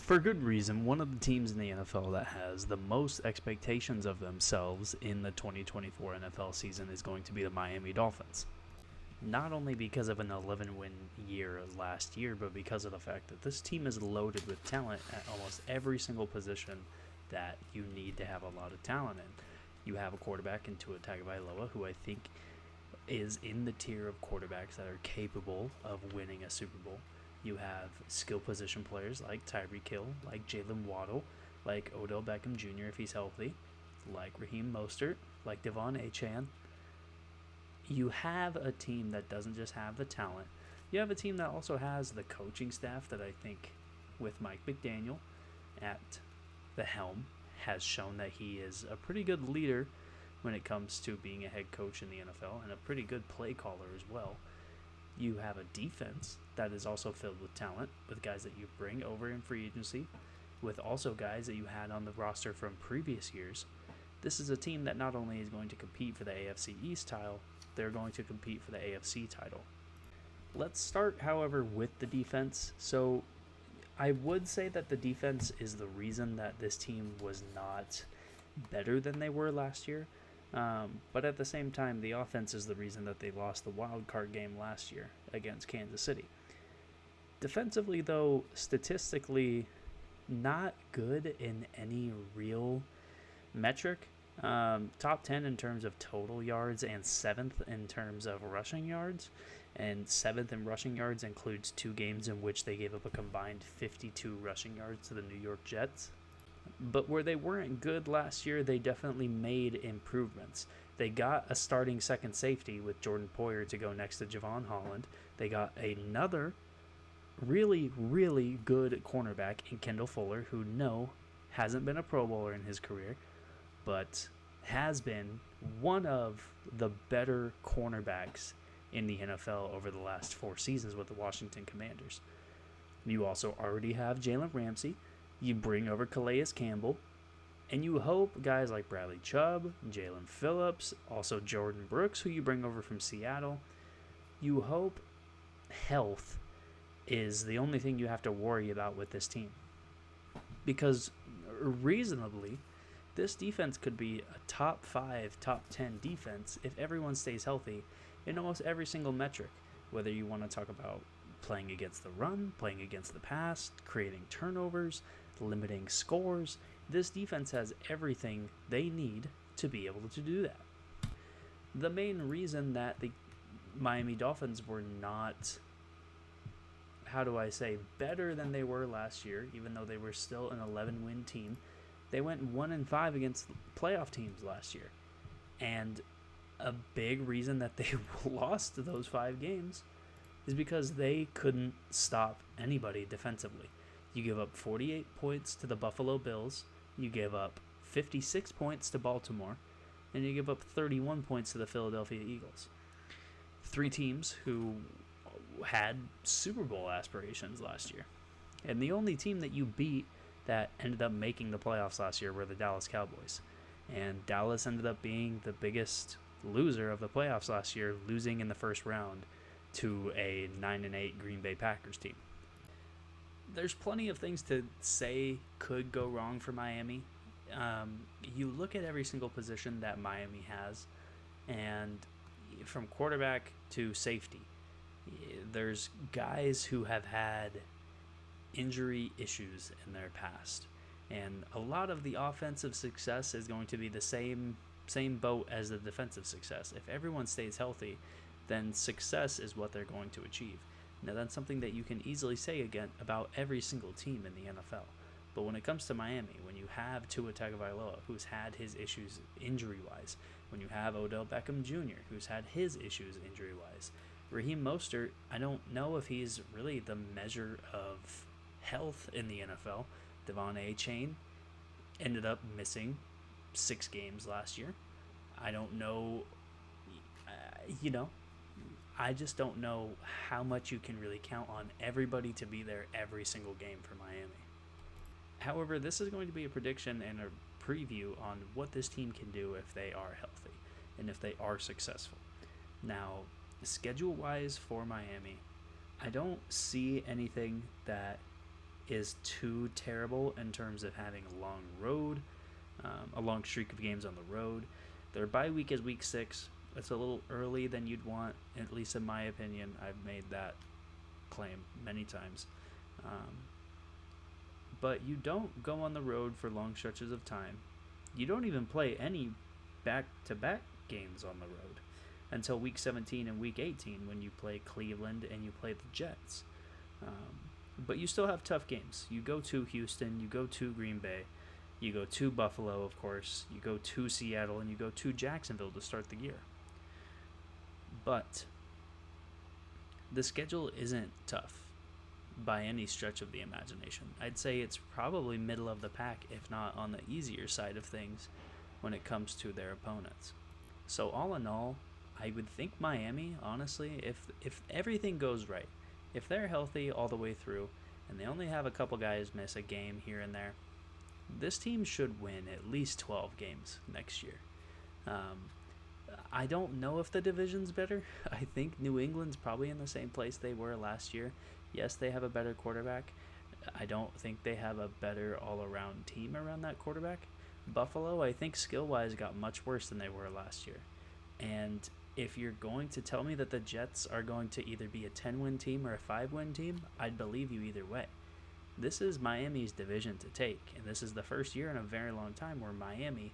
For good reason. One of the teams in the NFL that has the most expectations of themselves in the 2024 NFL season is going to be the Miami Dolphins. Not only because of an 11-win year last year, but because of the fact that this team is loaded with talent at almost every single position that you need to have a lot of talent in. You have a quarterback in Tua Tagovailoa, who I think is in the tier of quarterbacks that are capable of winning a Super Bowl. You have skill position players like Tyreek Hill, like Jalen Waddle, like Odell Beckham Jr. if he's healthy, like Raheem Mostert, like Devon Achane. You have a team that doesn't just have the talent. You have a team that also has the coaching staff that I think, with Mike McDaniel at the helm, has shown that he is a pretty good leader when it comes to being a head coach in the NFL and a pretty good play caller as well. You have a defense that is also filled with talent, with guys that you bring over in free agency, with also guys that you had on the roster from previous years. This is a team that not only is going to compete for the AFC East title, they're going to compete for the AFC title. Let's start, however, with the defense. So I would say that the defense is the reason that this team was not better than they were last year. But at the same time, the offense is the reason that they lost the wild card game last year against Kansas City. Defensively, though, statistically, not good in any real metric. Top 10 in terms of total yards and 7th in terms of rushing yards. And 7th in rushing yards includes 2 games in which they gave up a combined 52 rushing yards to the New York Jets. But where they weren't good last year, they definitely made improvements. They got a starting second safety with Jordan Poyer to go next to Javon Holland. They got another really, really good cornerback in Kendall Fuller, who hasn't been a Pro Bowler in his career, but has been one of the better cornerbacks in the NFL over the last 4 seasons with the Washington Commanders. You also already have Jalen Ramsey. You bring over Calais Campbell, and you hope guys like Bradley Chubb, Jalen Phillips, also Jordan Brooks, who you bring over from Seattle, you hope health is the only thing you have to worry about with this team. Because reasonably, this defense could be a top 5, top 10 defense if everyone stays healthy in almost every single metric, whether you want to talk about playing against the run, playing against the pass, creating turnovers, limiting scores. This defense has everything they need to be able to do that. The main reason that the Miami Dolphins were not, better than they were last year, even though they were still an 11-win team, they went 1-5 against playoff teams last year. And a big reason that they lost those 5 games is because they couldn't stop anybody defensively. You give up 48 points to the Buffalo Bills, you give up 56 points to Baltimore, and you give up 31 points to the Philadelphia Eagles. 3 teams who had Super Bowl aspirations last year. And the only team that you beat that ended up making the playoffs last year were the Dallas Cowboys. And Dallas ended up being the biggest loser of the playoffs last year, losing in the first round to a 9-8 Green Bay Packers team. There's plenty of things to say could go wrong for Miami. You look at every single position that Miami has, and from quarterback to safety, there's guys who have had injury issues in their past. And a lot of the offensive success is going to be the same boat as the defensive success. If everyone stays healthy, then success is what they're going to achieve. Now, that's something that you can easily say again about every single team in the NFL. But when it comes to Miami, when you have Tua Tagovailoa, who's had his issues injury-wise, when you have Odell Beckham Jr., who's had his issues injury-wise, Raheem Mostert, I don't know if he's really the measure of health in the NFL. Devon Achane ended up missing 6 games last year. I don't know, I just don't know how much you can really count on everybody to be there every single game for Miami. However, this is going to be a prediction and a preview on what this team can do if they are healthy and if they are successful. Now, schedule-wise for Miami, I don't see anything that is too terrible in terms of having a long road, a long streak of games on the road. Their bye week is week 6. It's a little early than you'd want, at least in my opinion. I've made that claim many times. But you don't go on the road for long stretches of time. You don't even play any back-to-back games on the road until week 17 and week 18 when you play Cleveland and you play the Jets. But you still have tough games. You go to Houston, you go to Green Bay, you go to Buffalo, of course, you go to Seattle, and you go to Jacksonville to start the year. But the schedule isn't tough by any stretch of the imagination. I'd say it's probably middle of the pack, if not on the easier side of things when it comes to their opponents. So all in all, I would think Miami, honestly, if everything goes right, if they're healthy all the way through, and they only have a couple guys miss a game here and there, this team should win at least 12 games next year. I don't know if the division's better. I think New England's probably in the same place they were last year. Yes, they have a better quarterback. I don't think they have a better all-around team around that quarterback. Buffalo, I think skill-wise, got much worse than they were last year. And if you're going to tell me that the Jets are going to either be a 10-win team or a 5-win team, I'd believe you either way. This is Miami's division to take, and this is the first year in a very long time where Miami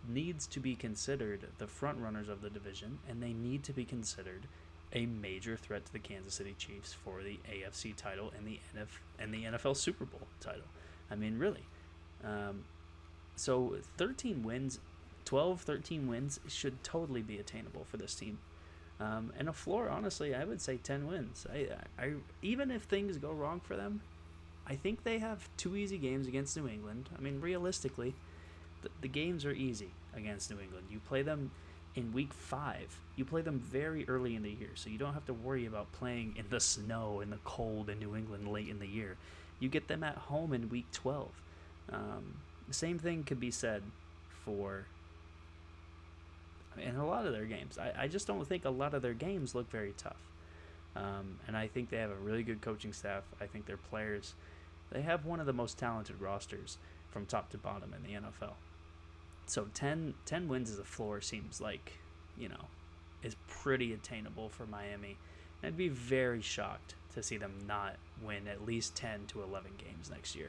needs to be considered the front runners of the division, and they need to be considered a major threat to the Kansas City Chiefs for the AFC title and the NFL Super Bowl title. I mean, really. So 13 wins, 13 wins should totally be attainable for this team. And a floor, honestly, I would say 10 wins. I even if things go wrong for them, I think they have 2 easy games against New England. I mean, realistically, the games are easy against New England. You play them in week 5. You play them very early in the year, so you don't have to worry about playing in the snow and the cold in New England late in the year. You get them at home in week 12. The same thing could be said for in a lot of their games. I just don't think a lot of their games look very tough. And I think they have a really good coaching staff. I think their players, they have one of the most talented rosters from top to bottom in the NFL. So 10 wins as a floor seems like, is pretty attainable for Miami. And I'd be very shocked to see them not win at least 10 to 11 games next year.